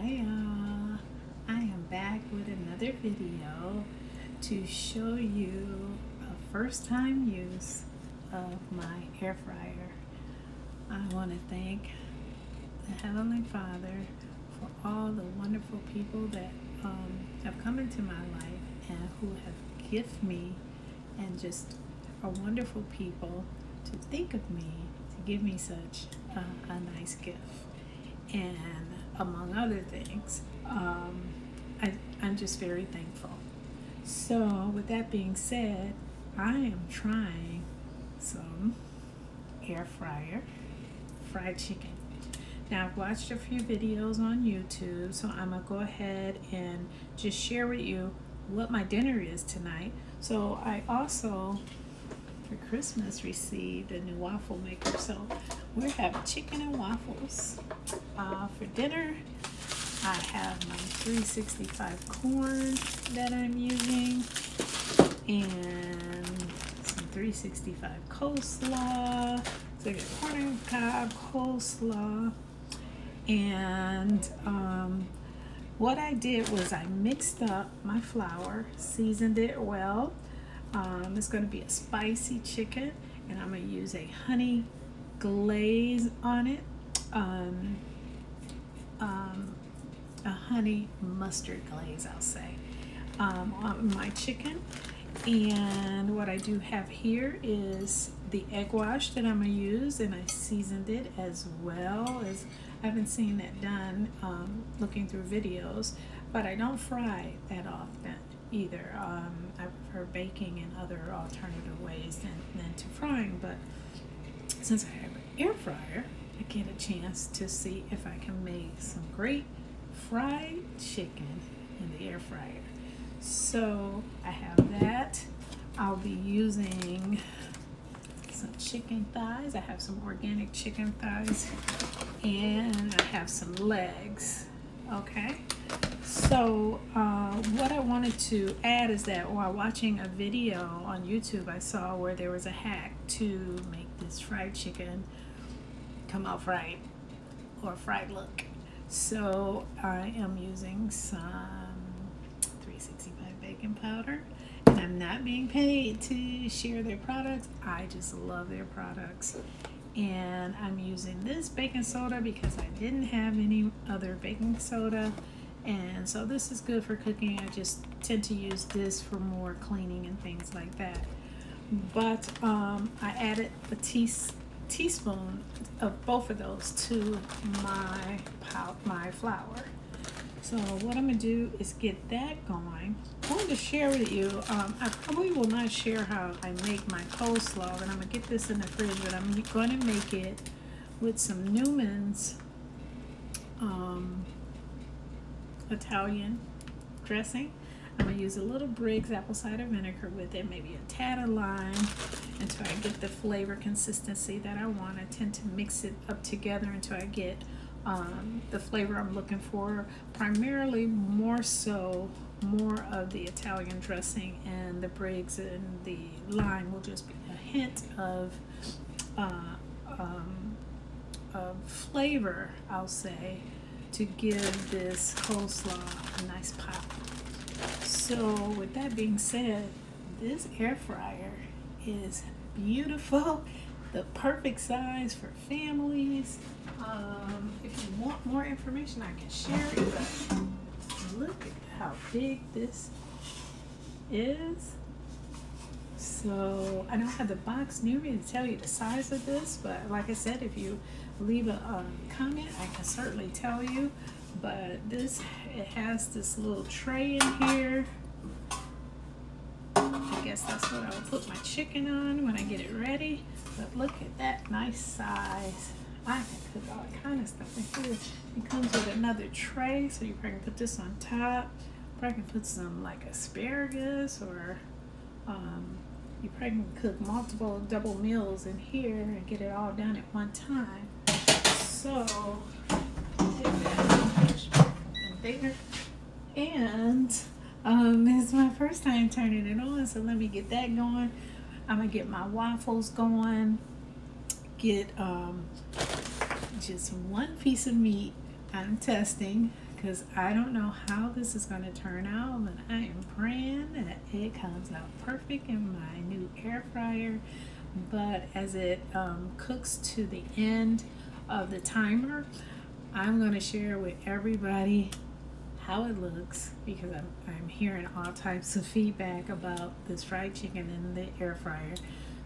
Hi, I am back with another video to show you a first time use of my air fryer. I want to thank the Heavenly Father for all the wonderful people that have come into my life and who have gifted me, and just are wonderful people to think of me, to give me such a nice gift. And among other things, I'm just very thankful. So with that being said, I am trying some air fryer fried chicken. Now, I've watched a few videos on YouTube, so I'm gonna go ahead and just share with you what my dinner is tonight. So I also, for Christmas, received a new waffle maker, so we're having chicken and waffles. For dinner, I have my 365 corn that I'm using, and some 365 coleslaw. So I got corn and cob coleslaw. And what I did was I mixed up my flour, seasoned it well. It's going to be a spicy chicken, and I'm going to use a honey glaze on it, a honey mustard glaze, I'll say, on my chicken. And what I do have here is the egg wash that I'm going to use, and I seasoned it as well. As I haven't seen that done looking through videos, but I don't fry that often either. I prefer baking in other alternative ways than to frying, but since I have an air fryer, I get a chance to see if I can make some great fried chicken in the air fryer. So I have that. I'll be using some chicken thighs. I have some organic chicken thighs, and I have some legs. Okay, so what I wanted to add is that while watching a video on YouTube, I saw where there was a hack to make this fried chicken come out fried, or fried look. So I am using some 365 baking powder, and I'm not being paid to share their products. I just love their products. And I'm using this baking soda because I didn't have any other baking soda, and so this is good for cooking. I just tend to use this for more cleaning and things like that. But I added a teaspoon of both of those to my flour. So what I'm gonna do is get that going. I wanted to share with you, I probably will not share how I make my coleslaw, and I'm gonna get this in the fridge, but I'm going to make it with some Newman's Italian dressing. I'm gonna use a little Briggs apple cider vinegar with it, maybe a tad of lime, until I get the flavor consistency that I want. I tend to mix it up together until I get the flavor I'm looking for. Primarily, more of the Italian dressing, and the Briggs and the lime will just be a hint of flavor, I'll say, to give this coleslaw a nice pop. So with that being said, this air fryer is beautiful, the perfect size for families. If you want more information, I can share it, but look at how big this is. So I don't have the box near me to tell you the size of this, but like I said, if you leave a comment, I can certainly tell you. But it has this little tray in here. I guess that's what I will put my chicken on when I get it ready. But look at that nice size. I can put all kind of stuff in here. It comes with another tray, so you probably can put this on top. Probably can put some like asparagus, or you probably can cook multiple double meals in here and get it all done at one time. So get that bigger. And it's my first time turning it on, so let me get that going. I'm gonna get my waffles going. Get just one piece of meat I'm testing, because I don't know how this is going to turn out, but I am praying that it comes out perfect in my new air fryer. But as it cooks to the end of the timer, I'm going to share with everybody how it looks, because I'm hearing all types of feedback about this fried chicken in the air fryer.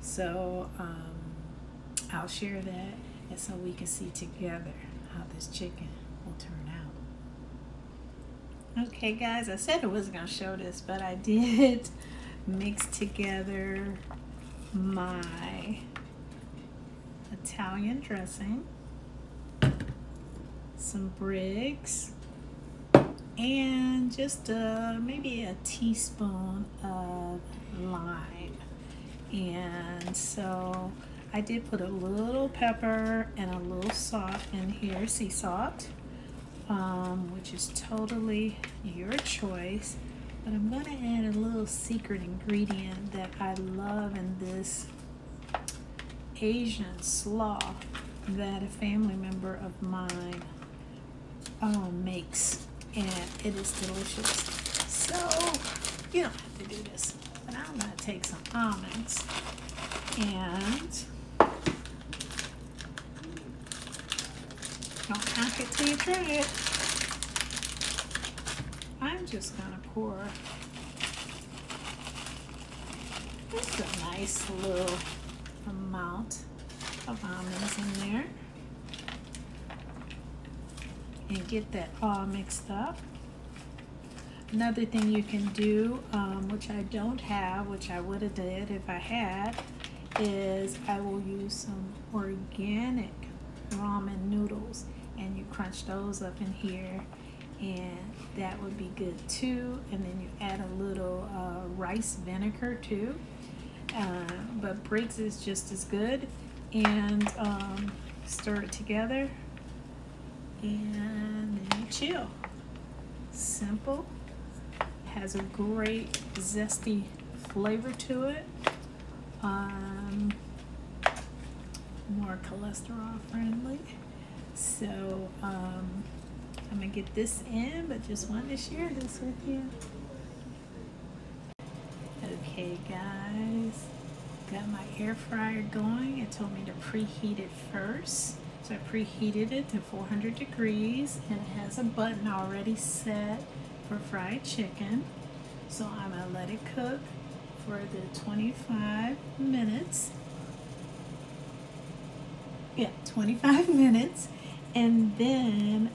So I'll share that, and so we can see together how this chicken will turn out. Okay guys, I said I wasn't going to show this, but I did mix together my Italian dressing, some Briggs, and just maybe a teaspoon of lime. And so I did put a little pepper and a little salt in here, sea salt, which is totally your choice. But I'm going to add a little secret ingredient that I love in this Asian slaw that a family member of mine makes, and it is delicious. So you don't have to do this, but I'm going to take some almonds and don't hack it till you try it. I'm just going to pour just a nice little amount of almonds in there and get that all mixed up. Another thing you can do, which I don't have, which I would have did if I had, is I will use some organic ramen noodles, and you crunch those up in here, and that would be good too. And then you add a little rice vinegar too, but Briggs is just as good. And stir it together, and then you chill. Simple, has a great zesty flavor to it, more cholesterol friendly. So I'm gonna get this in, but just wanted to share this with you. Okay guys, got my air fryer going. It told me to preheat it first, so I preheated it to 400 degrees, and it has a button already set for fried chicken. So I'm gonna let it cook for the 25 minutes. Yeah, 25 minutes. And then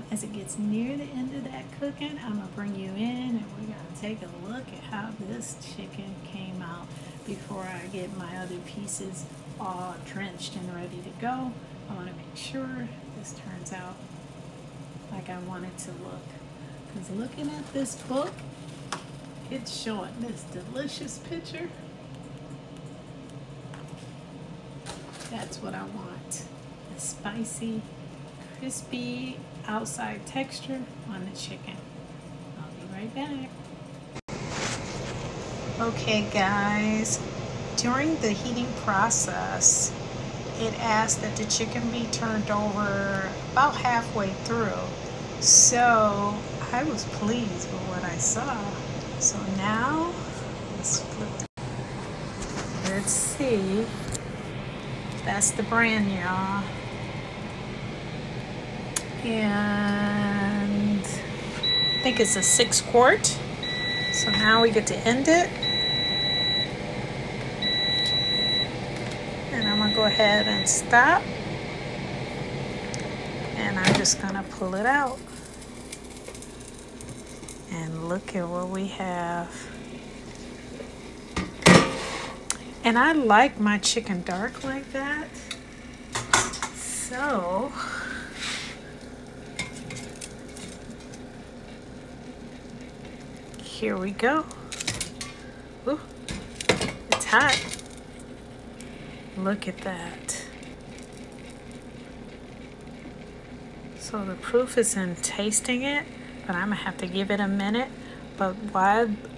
as it gets near the end of that cooking, I'm gonna bring you in and we're gonna take a look at how this chicken came out before I get my other pieces all drenched and ready to go. I want to make sure this turns out like I want it to look, because looking at this book, it's showing this delicious picture. That's what I want. A spicy, crispy outside texture on the chicken. I'll be right back. Okay guys, during the heating process, it asked that the chicken be turned over about halfway through. So I was pleased with what I saw. So now let's flip. Let's see. That's the brand, y'all. And I think it's a 6 quart. So now we get to end it. And I'm gonna go ahead and stop. And I'm just gonna pull it out. And look at what we have. And I like my chicken dark like that. So here we go. Ooh, it's hot. Look at that. So the proof is in tasting it, but I'm gonna have to give it a minute. But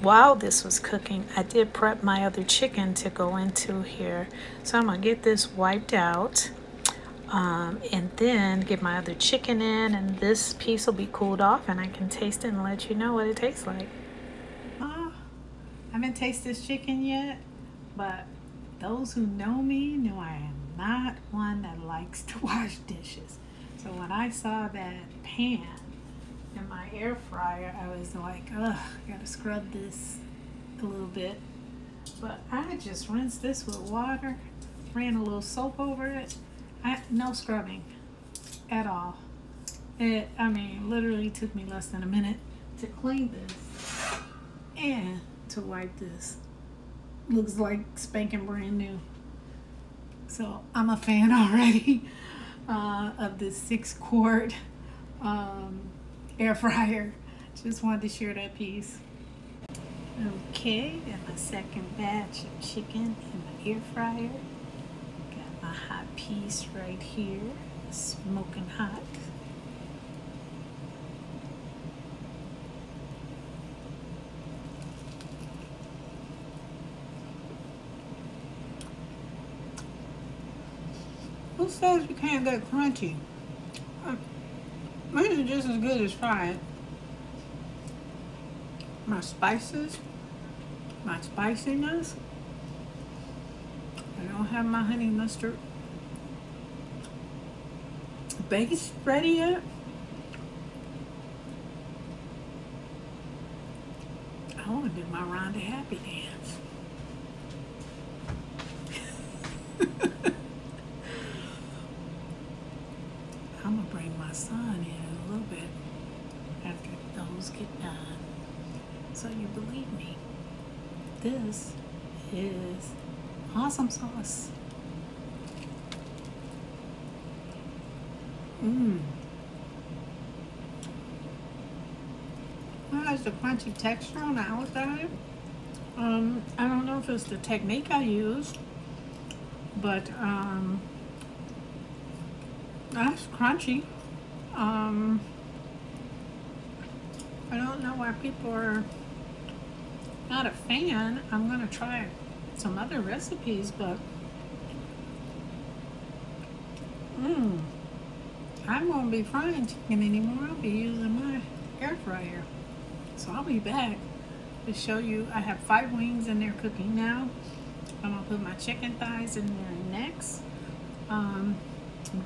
while this was cooking, I did prep my other chicken to go into here. So I'm gonna get this wiped out. and then get my other chicken in, and this piece will be cooled off and I can taste it and let you know what it tastes like. I haven't tasted this chicken yet, but those who know me know I am not one that likes to wash dishes. So when I saw that pan in my air fryer, I was like, ugh, I gotta scrub this a little bit. But I just rinsed this with water, ran a little soap over it. No scrubbing at all. It, I mean, literally took me less than a minute to clean this and to wipe this. Looks like spanking brand new. So I'm a fan already of this 6-quart air fryer. Just wanted to share that piece. Okay, got my second batch of chicken in my air fryer. Got my hot piece right here, smoking hot. Who says you can't get crunchy? Mine is just as good as fried. My spices, my spiciness. I don't have my honey mustard base ready yet. I want to do my Rhonda Happy dance. I'm gonna bring my son in a little bit after those get done, so you believe me. This is awesome sauce. Well, it has the crunchy texture on the outside. I don't know if it's the technique I use, but that's crunchy. I don't know why people are not a fan. I'm gonna try some other recipes, but I won't be frying chicken anymore. I'll be using my air fryer. So I'll be back to show you. I have 5 wings in there cooking now. I'm gonna put my chicken thighs in there next. I'm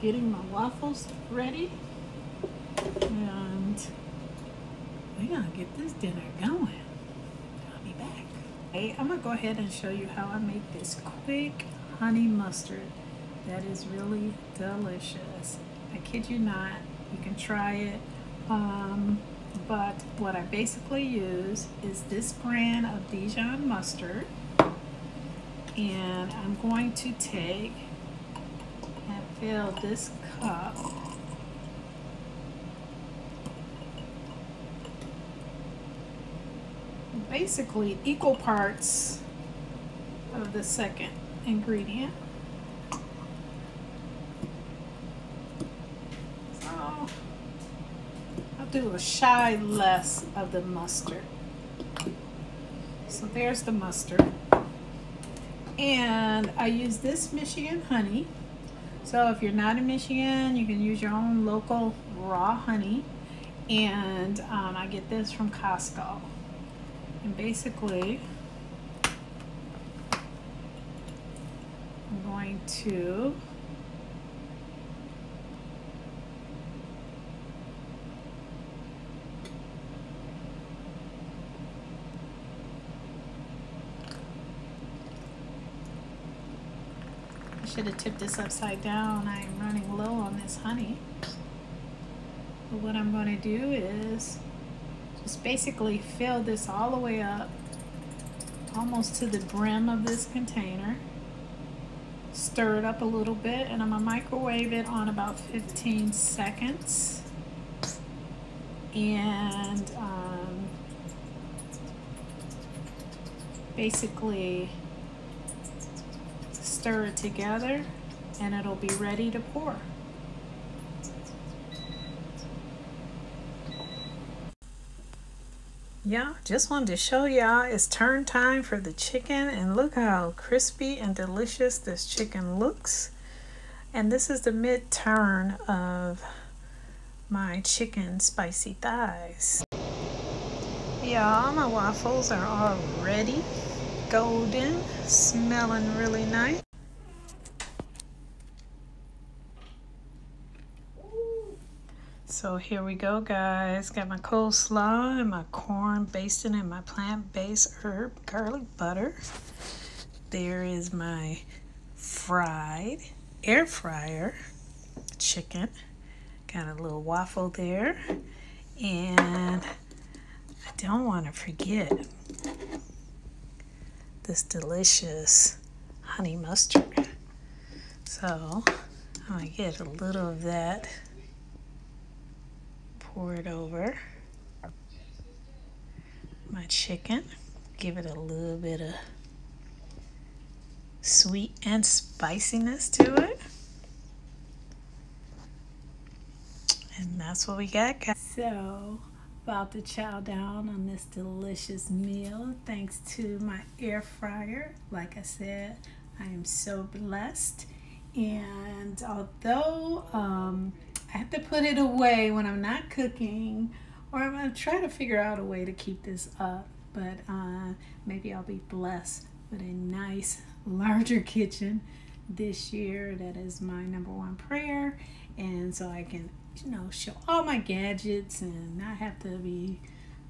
getting my waffles ready, and we're gonna get this dinner going. I'll be back. Hey, I'm gonna go ahead and show you how I make this quick honey mustard that is really delicious. I kid you not, you can try it. But what I basically use is this brand of Dijon mustard, and I'm going to take and fill this cup basically equal parts of the second ingredient. So I'll do a shy less of the mustard. So there's the mustard. And I use this Michigan honey. So if you're not in Michigan, you can use your own local raw honey. And I get this from Costco. And basically, I'm going to should have tipped this upside down. I am running low on this honey. But what I'm going to do is just basically fill this all the way up, almost to the brim of this container. Stir it up a little bit, and I'm going to microwave it on about 15 seconds. And basically stir it together, and it'll be ready to pour. Yeah, just wanted to show y'all it's turn time for the chicken, and look how crispy and delicious this chicken looks. And this is the mid-turn of my chicken spicy thighs. Y'all, my waffles are already golden, smelling really nice. So here we go, guys. Got my coleslaw and my corn basted in my plant-based herb garlic butter. There is my fried air fryer chicken. Got a little waffle there. And I don't want to forget this delicious honey mustard. So I'm going to get a little of that. Pour it over my chicken. Give it a little bit of sweet and spiciness to it. And that's what we got, guys. So, about to chow down on this delicious meal thanks to my air fryer. Like I said, I am so blessed. And although I have to put it away when I'm not cooking, or I'm going to try to figure out a way to keep this up, but maybe I'll be blessed with a nice larger kitchen this year. That is my #1 prayer, and so I can, you know, show all my gadgets and not have to be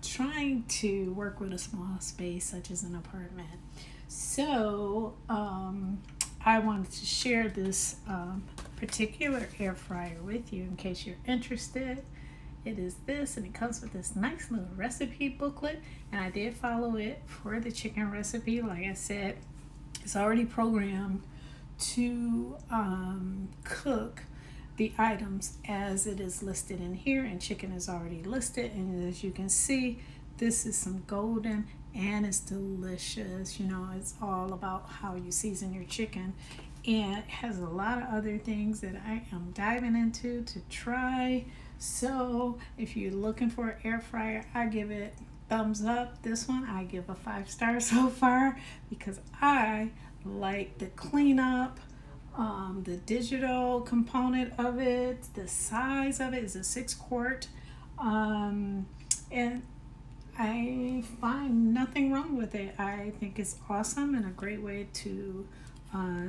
trying to work with a small space such as an apartment. So I wanted to share this particular air fryer with you in case you're interested. It is this, and it comes with this nice little recipe booklet, and I did follow it for the chicken recipe. Like I said, it's already programmed to cook the items as it is listed in here, and chicken is already listed. And as you can see, this is some golden, and it's delicious. You know, it's all about how you season your chicken, and it has a lot of other things that I am diving into to try. So if you're looking for an air fryer, I give it thumbs up. This one I give a 5-star so far, because I like the cleanup, the digital component of it, the size of it is a 6-quart, and I find nothing wrong with it. I think it's awesome and a great way to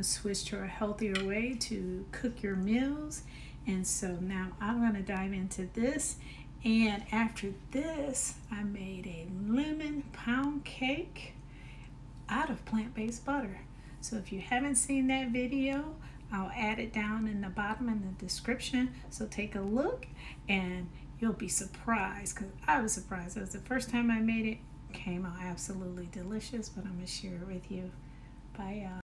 switch to a healthier way to cook your meals. And so now I'm going to dive into this. And after this, I made a lemon pound cake out of plant-based butter. So if you haven't seen that video, I'll add it down in the bottom in the description. So take a look and you'll be surprised, because I was surprised. It was the first time I made it. It came out absolutely delicious, but I'm going to share it with you. Bye, y'all.